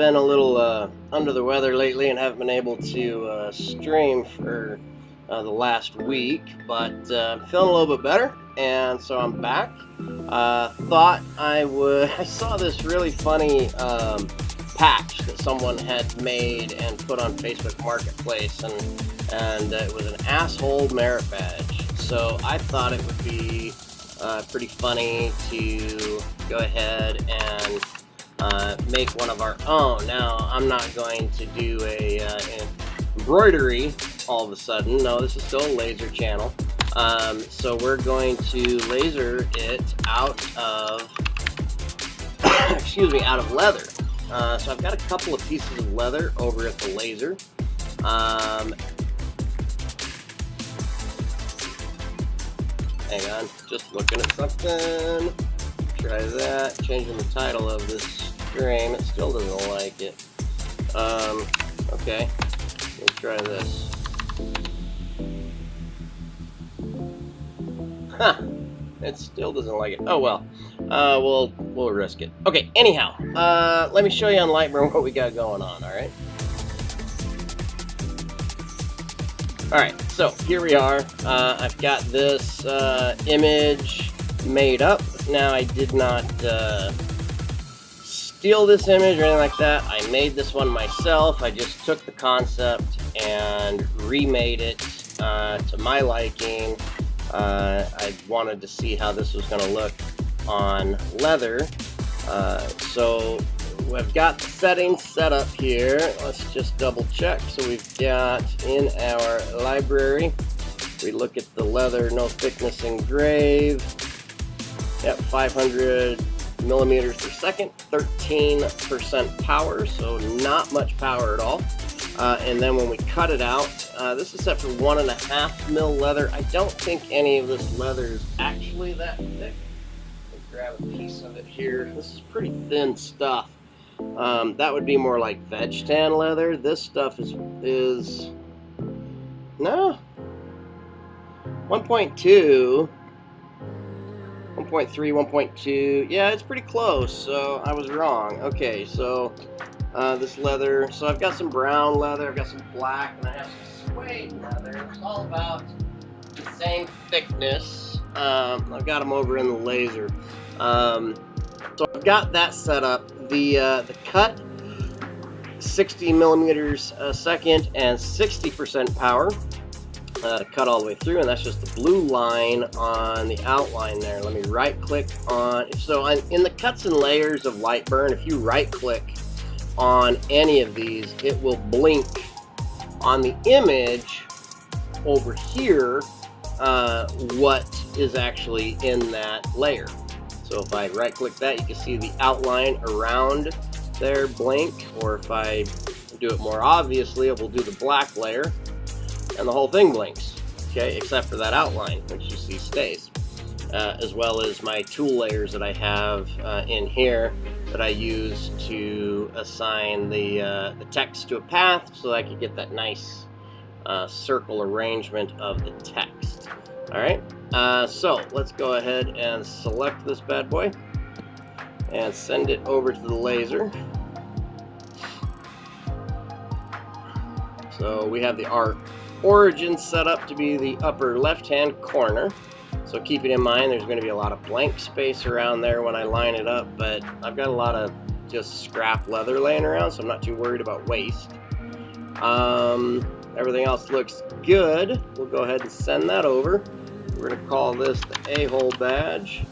been a little under the weather lately and haven't been able to stream for the last week, but I'm feeling a little bit better, and so I'm back. Thought I saw this really funny patch that someone had made and put on Facebook Marketplace, and it was an asshole merit badge. So I thought it would be pretty funny to go ahead and make one of our own. Now, I'm not going to do an embroidery all of a sudden. No, this is still a laser channel. So we're going to laser it out of, excuse me, out of leather. So I've got a couple of pieces of leather over at the laser. Hang on, just looking at something. Try that. Changing the title of this stream. It still doesn't like it. Okay. Let's try this. Huh. It still doesn't like it. Oh well. We'll risk it. Okay. Anyhow, let me show you on Lightroom what we got going on. All right. Alright, so here we are. I've got this image made up. Now, I did not steal this image or anything like that. I made this one myself. I just took the concept and remade it to my liking. I wanted to see how this was going to look on leather. So we've got the settings set up here. Let's just double check. So we've got in our library, we look at the leather, no thickness engraved. Yep, 500 millimeters per second, 13% power, so not much power at all. And then when we cut it out, this is set for 1.5 mil leather. I don't think any of this leather is actually that thick. Let's grab a piece of it here. This is pretty thin stuff. That would be more like veg tan leather. This stuff is no 1.2, 1.3, 1.2. Yeah, it's pretty close. So I was wrong. Okay, so this leather. So I've got some brown leather. I've got some black, and I have some suede leather. It's all about the same thickness. I've got them over in the laser. So I've got that set up. The cut, 60 millimeters a second and 60% power to cut all the way through, and that's just the blue line on the outline there. Let me right click on, so in the cuts and layers of Lightburn, if you right click on any of these, it will blink on the image over here what is actually in that layer. So if I right click that, you can see the outline around there blink, or if I do it more obviously, it will do the black layer and the whole thing blinks, okay, except for that outline, which you see stays, as well as my tool layers that I have in here that I use to assign the text to a path so that I can get that nice circle arrangement of the text. All right. So let's go ahead and select this bad boy and send it over to the laser. So we have our origin set up to be the upper left-hand corner. So keep it in mind, there's going to be a lot of blank space around there when I line it up, but I've got a lot of just scrap leather laying around, so I'm not too worried about waste. Everything else looks good. We'll go ahead and send that over. We're going to call this the A-hole badge.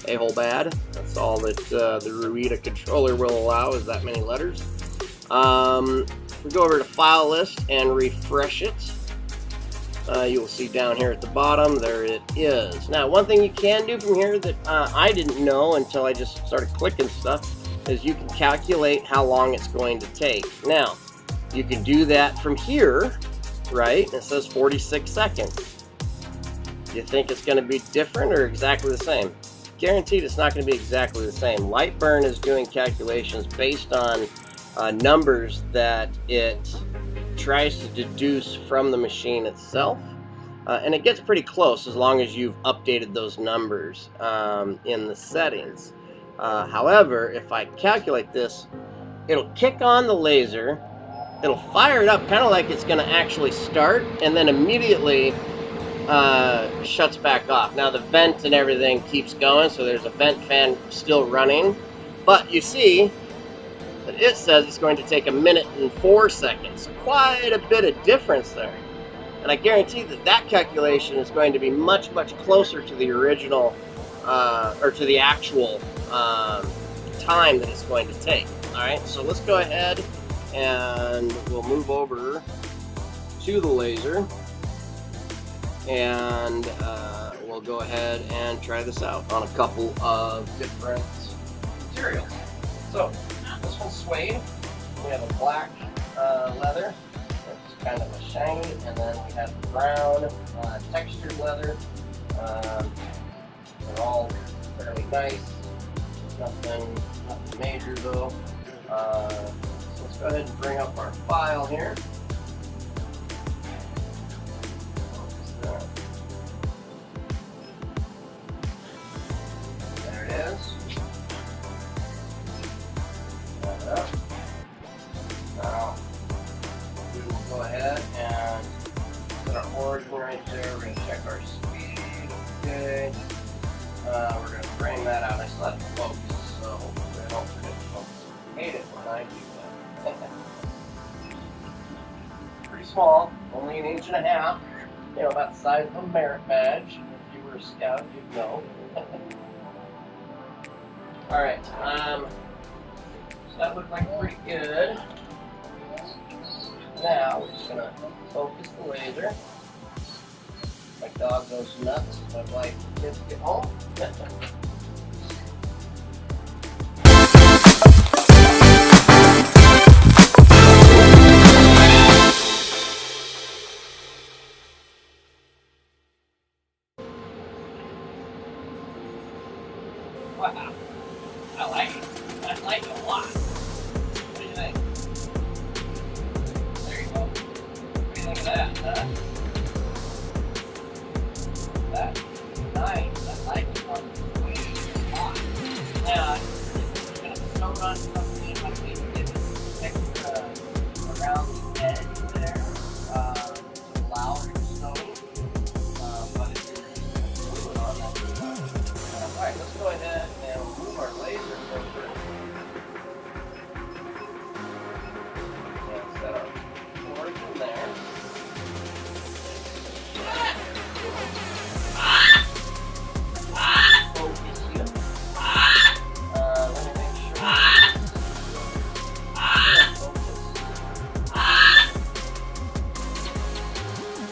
A-hole bad. That's all that the Ruida controller will allow, is that many letters. If we go over to file list and refresh it, you will see down here at the bottom, there it is. Now, one thing you can do from here that I didn't know until I just started clicking stuff is you can calculate how long it's going to take. Now, you can do that from here, right? It says 46 seconds. Do you think it's going to be different or exactly the same? Guaranteed it's not going to be exactly the same. Lightburn is doing calculations based on numbers that it tries to deduce from the machine itself. And it gets pretty close as long as you've updated those numbers in the settings. However, if I calculate this, it'll kick on the laser, it'll fire it up kind of like it's going to actually start, and then immediately shuts back off. Now the vent and everything keeps going, so there's a vent fan still running, but you see that it says it's going to take 1:04. Quite a bit of difference there. And I guarantee that that calculation is going to be much, much closer to the original, or to the actual time that it's going to take. All right, so let's go ahead and we'll move over to the laser, and we'll go ahead and try this out on a couple of different materials. So this one's suede. We have a black leather. It's kind of a shiny, and then we have the brown textured leather. They're all fairly nice. Nothing major though. So let's go ahead and bring up our file here. There it is. Now we will go ahead and set our origin right there. We're going to check our speed. Okay. We're going to bring that out. I still have to focus, so hopefully I don't forget to focus. I hate it when I do that. Pretty small, only 1.5 inches. You know, about the size of a merit badge. If you were a scout, you'd know. Alright, so that looked like pretty good. Now we're just gonna focus the laser. My dog goes nuts. My wife and kids get home. Wow, I like it. I like it a lot. What do you think? There you go. What do you think of that, huh? That's nice. I like it on the way a lot. Now, I'm going to sew it on something. I think give it extra around the edge there to allow for sewing. But if you're just going to glue it on, that's fine. Alright, let's go ahead and move our laser filter. And set our origin there. Focus you. Let me make sure. Focus.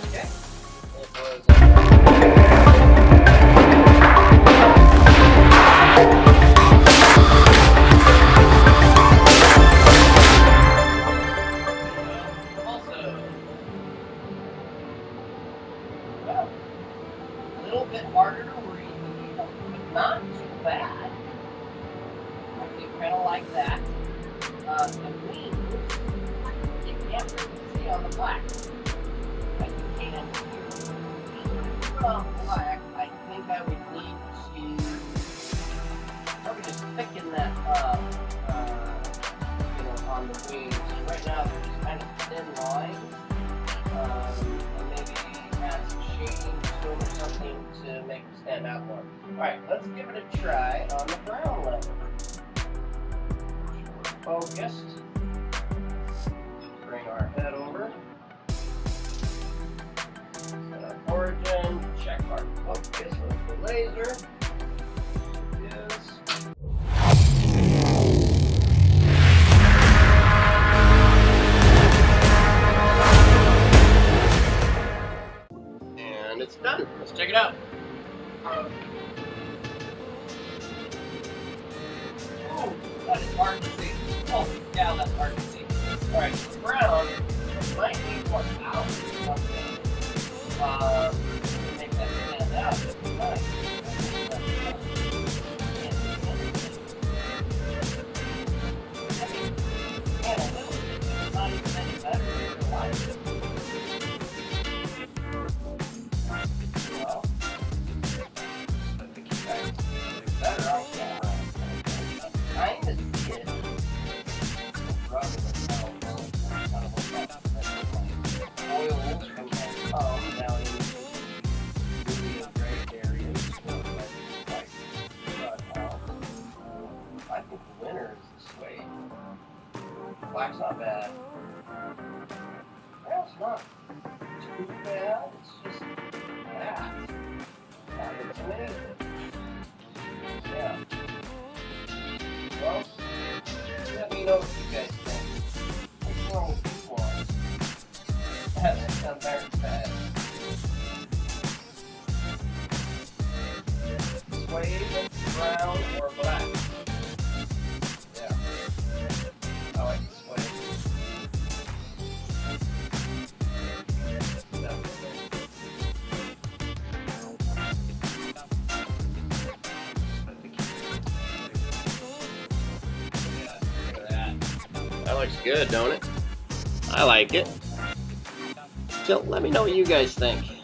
Okay. It was. A little bit harder to read, but not too bad. I do kind of like that. The wings, you can't really see on the black, like you can here. Put on black, I think I would need to probably just thicken that up, on the wings. Right now they're just kind of thin lines, and maybe add some shading to them or something to make them stand out more. Alright, let's give it a try on the brown leather. Focused. Bring our head over. Set our origin. Check our focus with the laser. Yes. And it's done. Let's check it out. Oh, that is hard to see. Oh, yeah, that's hard to see. Alright, so brown might need more power or something. To make that stand out. That'd be nice. And a little bit, it's not even any better than the white. Well, I think you guys do better on camera. not too bad. It's just that. That looks amazing. Yeah. Well, let me know what you guys think. What's wrong with this one? That doesn't sound very bad. Suede, brown, or black? Yeah. I like the suede. That looks good, don't it? I like it. So let me know what you guys think.